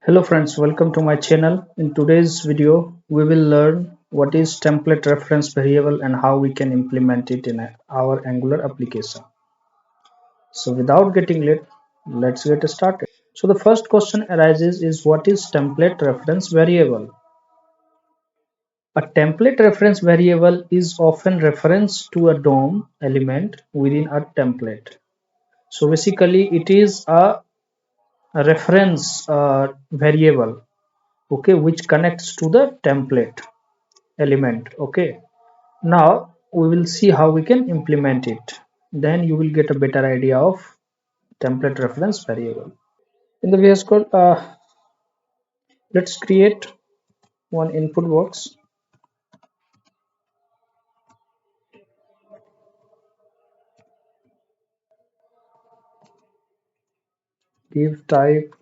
Hello friends, welcome to my channel. In today's video, we will learn what is template reference variable and how we can implement it in our Angular application. So without getting late, let's get started. So the first question arises is what is template reference variable? A template reference variable is often reference to a DOM element within a template. So basically it is a reference variable, okay, which connects to the template element. Okay, now we will see how we can implement it, then you will get a better idea of template reference variable. In the VS Code, let's create one input box. Give type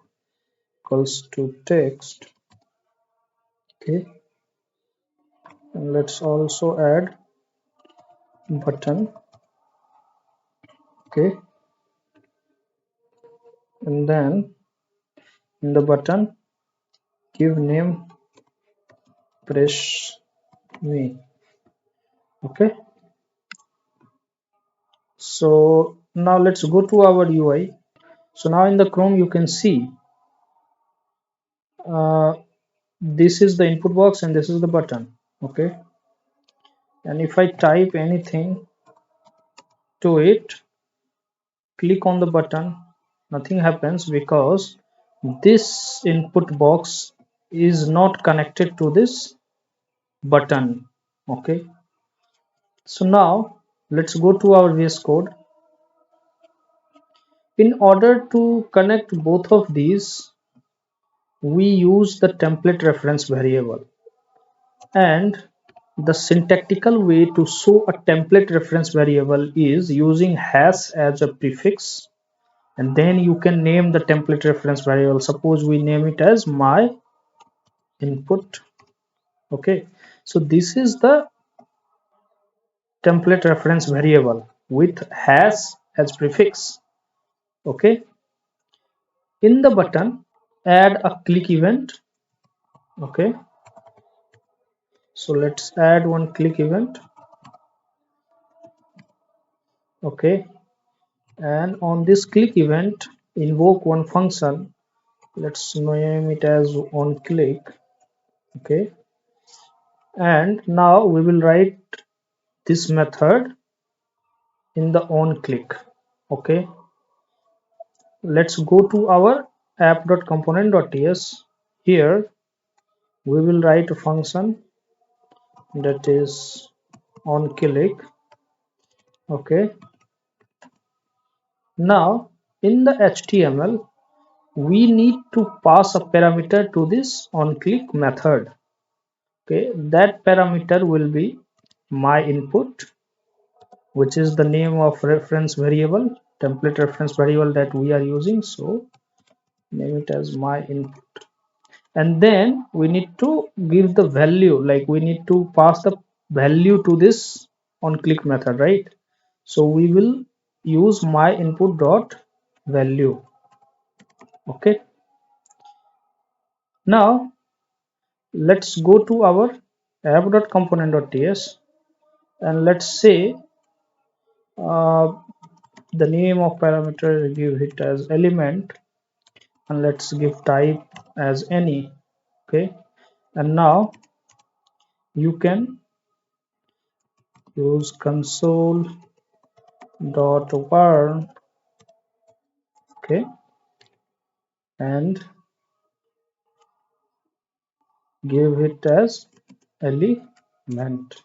equals to text. Okay, and let's also add button. Okay, and then in the button give name press me. Okay, so now let's go to our UI. So now in the Chrome you can see this is the input box and this is the button. Okay, and if I type anything to it, click on the button, nothing happens because this input box is not connected to this button. Okay, so now let's go to our VS Code. In order to connect both of these, we use the template reference variable, and the syntactical way to show a template reference variable is using hash as a prefix, and then you can name the template reference variable. Suppose we name it as my input. Okay, so this is the template reference variable with hash as prefix. Okay, in the button add a click event. Okay, so let's add one click event. Okay, and on this click event invoke one function. Let's name it as on click. Okay, and now we will write this method in the on click. Okay, let's go to our app.component.ts. Here we will write a function that is on click. Okay, now in the HTML we need to pass a parameter to this on click method. Okay, that parameter will be my input, which is the name of reference variable, template reference variable that we are using. So name it as my input, and then we need to give the value, like we need to pass the value to this on click method, right? So we will use my input dot value. Okay, now let's go to our app.component.ts, and let's say uh, the name of parameter, give it as element, and let's give type as any. Okay, and now you can use console dot warn. Okay, and give it as element.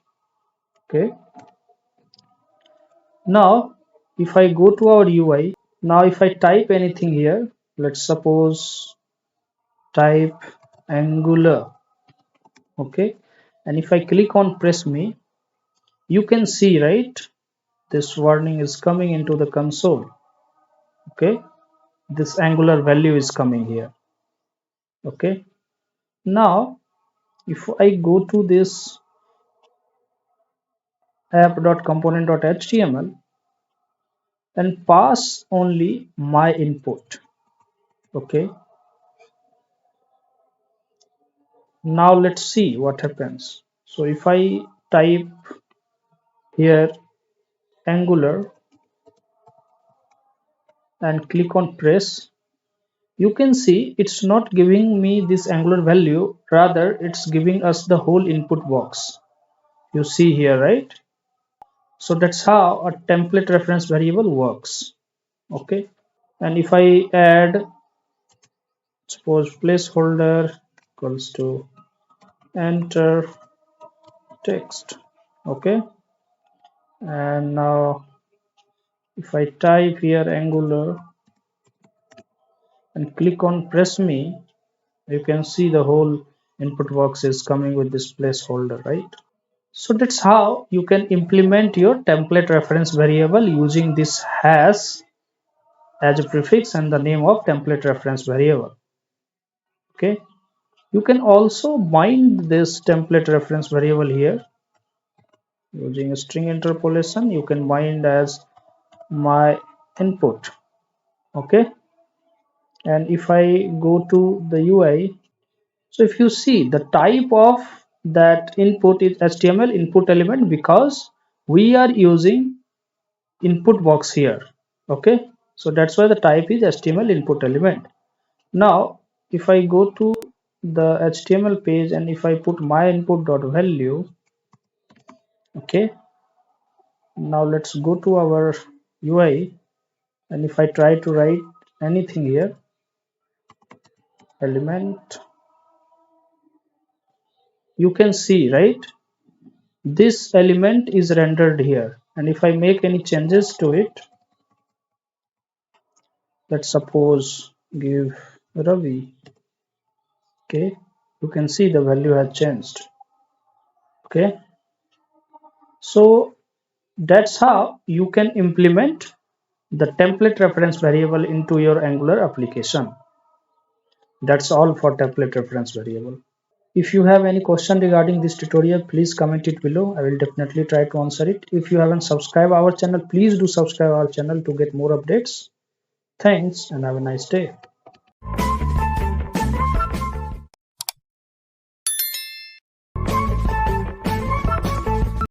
Okay, now if I go to our UI, now if I type anything here, let's suppose type Angular. Okay, and if I click on press me, you can see, right, this warning is coming into the console. Okay, this Angular value is coming here. Okay, now if I go to this app.component.html and pass only my input. Okay, Now let's see what happens. So if I type here Angular and click on press, you can see it's not giving me this Angular value, rather it's giving us the whole input box. You see here, right? So that's how a template reference variable works. Okay, and if I add, suppose placeholder equals to enter text. Okay, and now if I type here Angular and click on press me, you can see the whole input box is coming with this placeholder, right? So that's how you can implement your template reference variable using this hash as a prefix and the name of template reference variable. Okay, you can also bind this template reference variable here using a string interpolation. You can bind as my input. Okay, and if I go to the UI, so if you see, the type of that input is HTML input element because we are using input box here. Okay, so that's why the type is HTML input element. Now if I go to the HTML page and if I put my input dot value, okay, now let's go to our UI, and if I try to write anything here, element, you can see, right, this element is rendered here, and if I make any changes to it, let's suppose give Ravi, okay, you can see the value has changed. Okay, so that's how you can implement the template reference variable into your Angular application. That's all for template reference variable. If you have any question regarding this tutorial, please comment it below. I will definitely try to answer it. If you haven't subscribed our channel, please do subscribe our channel to get more updates. Thanks and have a nice day.